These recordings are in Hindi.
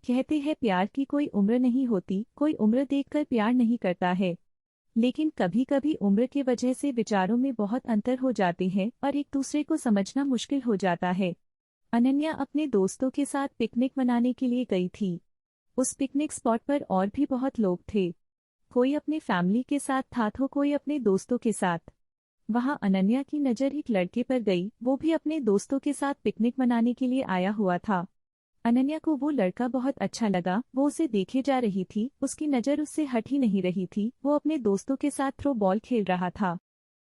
कहते हैं प्यार की कोई उम्र नहीं होती, कोई उम्र देखकर प्यार नहीं करता है। लेकिन कभी कभी उम्र की वजह से विचारों में बहुत अंतर हो जाते हैं और एक दूसरे को समझना मुश्किल हो जाता है। अनन्या अपने दोस्तों के साथ पिकनिक मनाने के लिए गई थी। उस पिकनिक स्पॉट पर और भी बहुत लोग थे। कोई अपने फैमिली के साथ था तो कोई अपने दोस्तों के साथ। वहां अनन्या की नज़र एक लड़के पर गई, वो भी अपने दोस्तों के साथ पिकनिक मनाने के लिए आया हुआ था। अनन्या को वो लड़का बहुत अच्छा लगा, वो उसे देखे जा रही थी, उसकी नज़र उससे हट ही नहीं रही थी। वो अपने दोस्तों के साथ थ्रो बॉल खेल रहा था।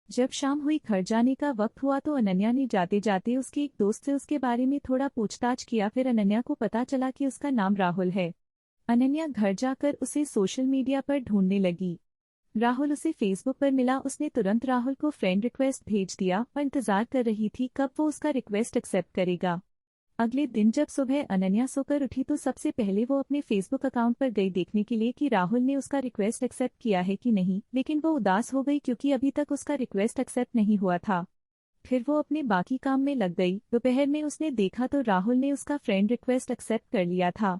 जब शाम हुई, घर जाने का वक्त हुआ तो अनन्या ने जाते जाते उसके एक दोस्त से उसके बारे में थोड़ा पूछताछ किया। फिर अनन्या को पता चला कि उसका नाम राहुल है। अनन्या घर जाकर उसे सोशल मीडिया पर ढूंढने लगी। राहुल उसे फेसबुक पर मिला। उसने तुरंत राहुल को फ्रेंड रिक्वेस्ट भेज दिया और इंतजार कर रही थी कब वो उसका रिक्वेस्ट एक्सेप्ट करेगा। अगले दिन जब सुबह अनन्या सोकर उठी तो सबसे पहले वो अपने फेसबुक अकाउंट पर गई देखने के लिए कि राहुल ने उसका रिक्वेस्ट एक्सेप्ट किया है कि नहीं, लेकिन वो उदास हो गई क्योंकि अभी तक उसका रिक्वेस्ट एक्सेप्ट नहीं हुआ था। फिर वो अपने बाकी काम में लग गई। दोपहर में उसने देखा तो राहुल ने उसका फ्रेंड रिक्वेस्ट एक्सेप्ट कर लिया था।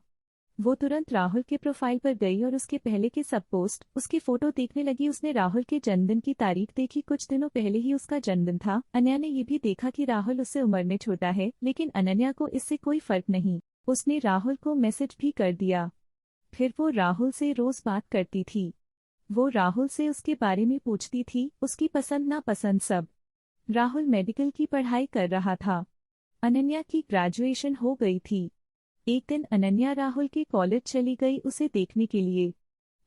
वो तुरंत राहुल के प्रोफाइल पर गई और उसके पहले के सब पोस्ट, उसकी फोटो देखने लगी। उसने राहुल के जन्मदिन की तारीख देखी, कुछ दिनों पहले ही उसका जन्मदिन था। अनन्या ने ये भी देखा कि राहुल उससे उम्र में छोटा है, लेकिन अनन्या को इससे कोई फर्क नहीं। उसने राहुल को मैसेज भी कर दिया। फिर वो राहुल से रोज बात करती थी। वो राहुल से उसके बारे में पूछती थी, उसकी पसंद नापसंद सब। राहुल मेडिकल की पढ़ाई कर रहा था। अनन्या की ग्रेजुएशन हो गई थी। एक दिन अनन्या राहुल के कॉलेज चली गई उसे देखने के लिए।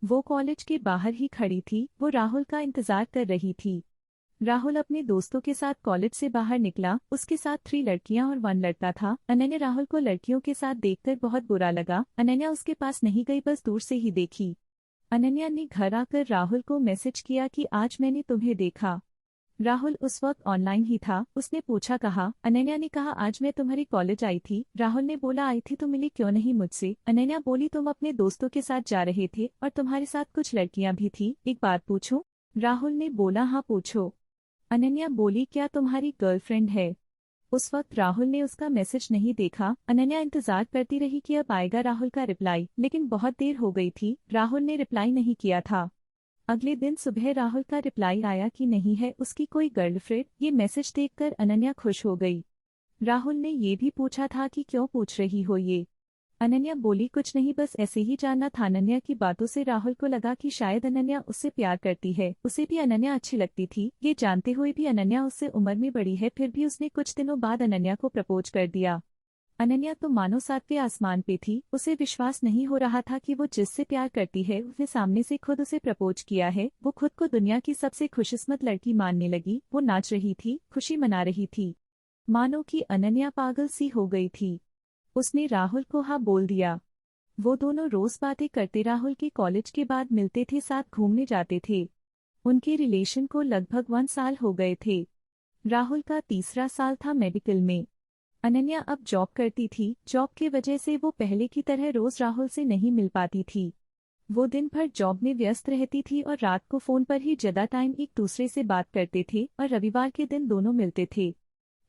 वो कॉलेज के बाहर ही खड़ी थी, वो राहुल का इंतजार कर रही थी। राहुल अपने दोस्तों के साथ कॉलेज से बाहर निकला। उसके साथ 3 लड़कियां और 1 लड़का था। अनन्या राहुल को लड़कियों के साथ देखकर बहुत बुरा लगा। अनन्या उसके पास नहीं गई, बस दूर से ही देखी। अनन्या ने घर आकर राहुल को मैसेज किया कि आज मैंने तुम्हें देखा। राहुल उस वक्त ऑनलाइन ही था। उसने पूछा कहा। अनन्या ने कहा आज मैं तुम्हारी कॉलेज आई थी। राहुल ने बोला आई थी तो मिली क्यों नहीं मुझसे। अनन्या बोली तुम अपने दोस्तों के साथ जा रहे थे और तुम्हारे साथ कुछ लड़कियां भी थी, एक बात पूछूं। राहुल ने बोला हाँ पूछो। अनन्या बोली क्या तुम्हारी गर्लफ्रेंड है। उस वक्त राहुल ने उसका मैसेज नहीं देखा। अनन्या इंतजार करती रही कि अब आएगा राहुल का रिप्लाई, लेकिन बहुत देर हो गई थी, राहुल ने रिप्लाई नहीं किया था। अगले दिन सुबह राहुल का रिप्लाई आया कि नहीं है उसकी कोई गर्लफ्रेंड। ये मैसेज देखकर अनन्या खुश हो गई। राहुल ने ये भी पूछा था कि क्यों पूछ रही हो ये। अनन्या बोली कुछ नहीं, बस ऐसे ही जानना था। अनन्या की बातों से राहुल को लगा कि शायद अनन्या उससे प्यार करती है, उसे भी अनन्या अच्छी लगती थी। ये जानते हुए भी अनन्या उससे उम्र में बड़ी है, फिर भी उसने कुछ दिनों बाद अनन्या को प्रपोज कर दिया। अनन्या तो मानो 7वें आसमान पे थी। उसे विश्वास नहीं हो रहा था कि वो जिससे प्यार करती है उसने सामने से खुद उसे प्रपोज किया है। वो खुद को दुनिया की सबसे खुशकिस्मत लड़की मानने लगी। वो नाच रही थी, खुशी मना रही थी, मानो कि अनन्या पागल सी हो गई थी। उसने राहुल को हाँ बोल दिया। वो दोनों रोज बातें करते राहुल के कॉलेज के बाद मिलते थे, साथ घूमने जाते थे। उनके रिलेशन को लगभग 1 साल हो गए थे। राहुल का 3रा साल था मेडिकल में। अनन्या अब जॉब करती थी। जॉब की वजह से वो पहले की तरह रोज राहुल से नहीं मिल पाती थी। वो दिन भर जॉब में व्यस्त रहती थी और रात को फोन पर ही ज्यादा टाइम एक दूसरे से बात करते थे और रविवार के दिन दोनों मिलते थे।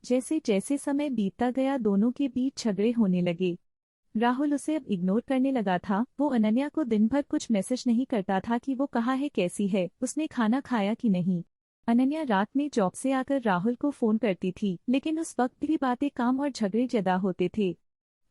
जैसे जैसे समय बीतता गया दोनों के बीच झगड़े होने लगे। राहुल उसे अब इग्नोर करने लगा था। वो अनन्या को दिन भर कुछ मैसेज नहीं करता था कि वो कहाँ है, कैसी है, उसने खाना खाया कि नहीं। अनन्या रात में जॉब से आकर राहुल को फोन करती थी, लेकिन उस वक्त भी बातें काम और झगड़े ज्यादा होते थे।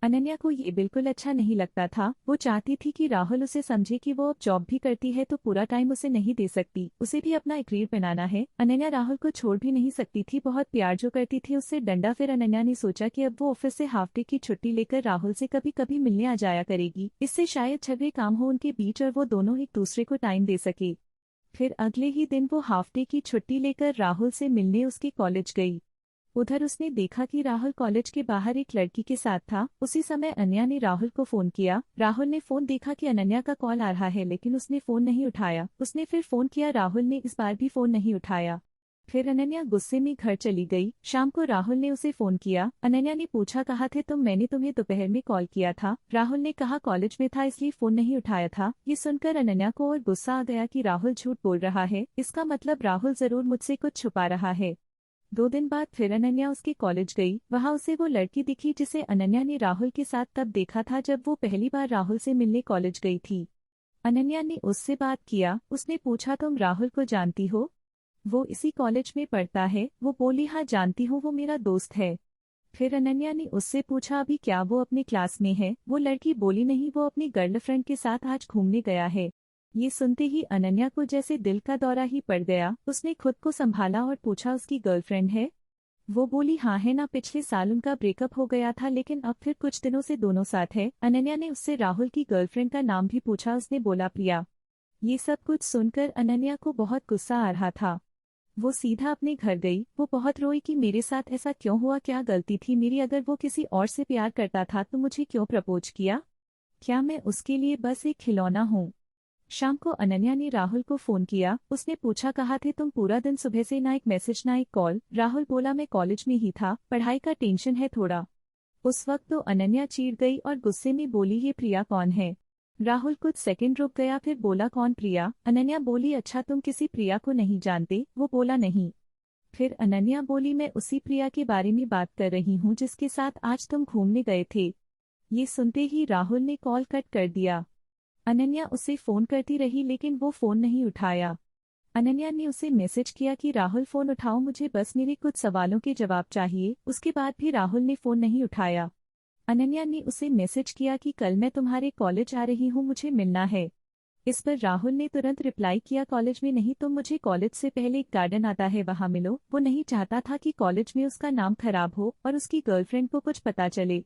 अनन्या को ये बिल्कुल अच्छा नहीं लगता था। वो चाहती थी कि राहुल उसे समझे कि वो अब जॉब भी करती है तो पूरा टाइम उसे नहीं दे सकती, उसे भी अपना एक करियर बनाना है। अनन्या राहुल को छोड़ भी नहीं सकती थी, बहुत प्यार जो करती थी उससे डंडा। फिर अनन्या ने सोचा कि अब वो ऑफिस से हाफ डे की छुट्टी लेकर राहुल से कभी कभी मिलने आ जाया करेगी। इससे शायद झगड़े काम हो उनके बीच और वो दोनों एक दूसरे को टाइम दे सके। फिर अगले ही दिन वो हाफ डे की छुट्टी लेकर राहुल से मिलने उसके कॉलेज गई। उधर उसने देखा कि राहुल कॉलेज के बाहर एक लड़की के साथ था। उसी समय अनन्या ने राहुल को फोन किया। राहुल ने फोन देखा कि अनन्या का कॉल आ रहा है, लेकिन उसने फोन नहीं उठाया। उसने फिर फोन किया, राहुल ने इस बार भी फोन नहीं उठाया। फिर अनन्या गुस्से में घर चली गई। शाम को राहुल ने उसे फोन किया। अनन्या ने पूछा कहाँ थे तुम, मैंने तुम्हें दोपहर में कॉल किया था। राहुल ने कहा कॉलेज में था इसलिए फोन नहीं उठाया था। ये सुनकर अनन्या को और गुस्सा आ गया कि राहुल झूठ बोल रहा है, इसका मतलब राहुल जरूर मुझसे कुछ छुपा रहा है। 2 दिन बाद फिर अनन्या उसके कॉलेज गई। वहां उसे वो लड़की दिखी जिसे अनन्या ने राहुल के साथ तब देखा था जब वो पहली बार राहुल से मिलने कॉलेज गई थी। अनन्या ने उससे बात किया। उसने पूछा, तुम राहुल को जानती हो? वो इसी कॉलेज में पढ़ता है। वो बोली, हाँ जानती हूँ, वो मेरा दोस्त है। फिर अनन्या ने उससे पूछा, अभी क्या वो अपने क्लास में है? वो लड़की बोली, नहीं, वो अपनी गर्लफ्रेंड के साथ आज घूमने गया है। ये सुनते ही अनन्या को जैसे दिल का दौरा ही पड़ गया। उसने खुद को संभाला और पूछा, उसकी गर्लफ्रेंड है? वो बोली, हाँ है ना, पिछले साल उनका ब्रेकअप हो गया था लेकिन अब फिर कुछ दिनों से दोनों साथ है। अनन्या ने उससे राहुल की गर्लफ्रेंड का नाम भी पूछा। उसने बोला, प्रिया। ये सब कुछ सुनकर अनन्या को बहुत गुस्सा आ रहा था। वो सीधा अपने घर गई। वो बहुत रोई कि मेरे साथ ऐसा क्यों हुआ, क्या गलती थी मेरी? अगर वो किसी और से प्यार करता था तो मुझे क्यों प्रपोज किया? क्या मैं उसके लिए बस एक खिलौना हूँ? शाम को अनन्या ने राहुल को फोन किया। उसने पूछा, कहाँ थे तुम पूरा दिन? सुबह से ना एक मैसेज ना एक कॉल। राहुल बोला, मैं कॉलेज में ही था, पढ़ाई का टेंशन है थोड़ा। उस वक्त तो अनन्या चीड़ गई और गुस्से में बोली, ये प्रिया कौन है? राहुल कुछ सेकंड रुक गया, फिर बोला, कौन प्रिया? अनन्या बोली, अच्छा तुम किसी प्रिया को नहीं जानते? वो बोला, नहीं। फिर अनन्या बोली, मैं उसी प्रिया के बारे में बात कर रही हूँ जिसके साथ आज तुम घूमने गए थे। ये सुनते ही राहुल ने कॉल कट कर दिया। अनन्या उसे फोन करती रही लेकिन वो फोन नहीं उठाया। अनन्या ने उसे मैसेज किया कि राहुल फोन उठाओ, मुझे बस मेरे कुछ सवालों के जवाब चाहिए। उसके बाद भी राहुल ने फोन नहीं उठाया। अनन्या ने उसे मैसेज किया कि कल मैं तुम्हारे कॉलेज आ रही हूँ, मुझे मिलना है। इस पर राहुल ने तुरंत रिप्लाई किया, कॉलेज में नहीं, तुम मुझे कॉलेज से पहले एक गार्डन आता है वहां मिलो। वो नहीं चाहता था कि कॉलेज में उसका नाम खराब हो और उसकी गर्लफ्रेंड को कुछ पता चले।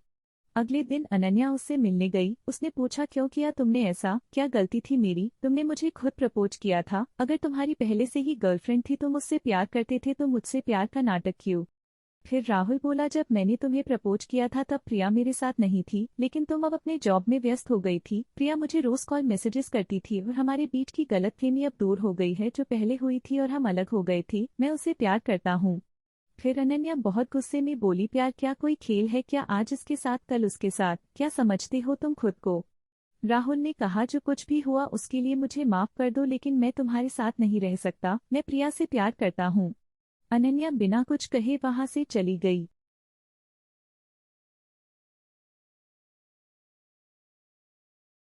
अगले दिन अनन्या उससे मिलने गई। उसने पूछा, क्यों किया तुमने ऐसा? क्या गलती थी मेरी? तुमने मुझे खुद प्रपोज किया था। अगर तुम्हारी पहले से ही गर्लफ्रेंड थी, तुम मुझसे प्यार करते थे, तो मुझसे प्यार का नाटक क्यों? फिर राहुल बोला, जब मैंने तुम्हें प्रपोज किया था तब प्रिया मेरे साथ नहीं थी, लेकिन तुम अब अपने जॉब में व्यस्त हो गई थी। प्रिया मुझे रोज कॉल मैसेजेस करती थी और हमारे बीच की गलतफहमी अब दूर हो गई है, जो पहले हुई थी, और हम अलग हो गए थे। मैं उसे प्यार करता हूँ। फिर अनन्या बहुत गुस्से में बोली, प्यार क्या कोई खेल है क्या? आज इसके साथ कल उसके साथ, क्या समझते हो तुम खुद को? राहुल ने कहा, जो कुछ भी हुआ उसके लिए मुझे माफ कर दो, लेकिन मैं तुम्हारे साथ नहीं रह सकता। मैं प्रिया से प्यार करता हूँ। अनन्या बिना कुछ कहे वहां से चली गई।